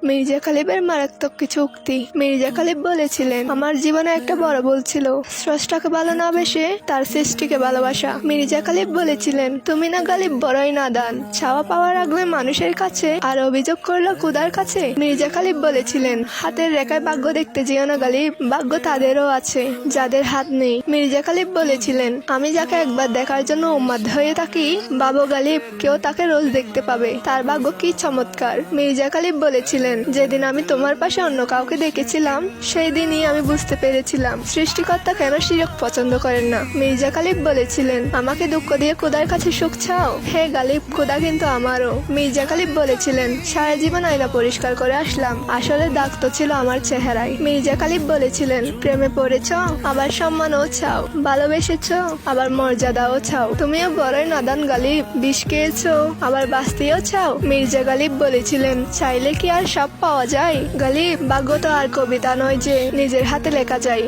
মির্জা খালিবের মারাত্মক কিছু উক্তি। মির্জা খালিব বলেছিলেন, আমার জীবনে একটা বড় ভুল ছিল, স্রষ্টাকে ভালো না বেশে তার সৃষ্টিকে ভালোবাসা। মির্জা খালিব বলেছিলেন, তুমি না গালিব বড়ই নাদান, চাওয়া পাওয়ার আগ্রহে মানুষের কাছে আর অভিযোগ করলো খুদার কাছে। মির্জা খালিব বলেছিলেন, হাতের রেখায় ভাগ্য দেখতে যেও না গালিব, ভাগ্য তাদেরও আছে যাদের হাত নেই। মির্জা খালিব বলেছিলেন, আমি যাকে একবার দেখার জন্য উন্মাদ হয়ে থাকি, বাবু গালিব কেউ তাকে রোজ দেখতে পাবে, তার ভাগ্য কি চমৎকার। মির্জা খালিব বলেছিলেন, যেদিন আমি তোমার পাশে অন্য কাউকে দেখেছিলাম সেই দিনই আমি বুঝতে পেরেছিলাম সৃষ্টিকর্তা কেন শিরক পছন্দ করেন না। মির্জা খালিব বলেছিলেন, আমাকে দুঃখ দিয়ে খোদার কাছে সুখ চাও? হে গালিব, খোদা কিন্তু আমারও। মির্জা খালিব বলেছিলেন, সারা জীবন আয়না পরিষ্কার করে আসলাম, আসলে দাগ তো ছিল আমার চেহারায়। মির্জা খালিব বলেছিলেন, প্রেমে পড়েছ, আবার সম্মানও চাও, ভালোবেসেছ, আবার মর্যাদাও চাও, তুমিও বড়ই নাদান গালিব, বিষ খেয়েছো, আবার বাঁচতেও চাও। মির্জা গালিব বলেছিলেন, চাইলে কি আর সব পাওয়া যায়? গালিব, ভাগ্য তো আর কবিতা নয় যে নিজের হাতে লেখা যায়।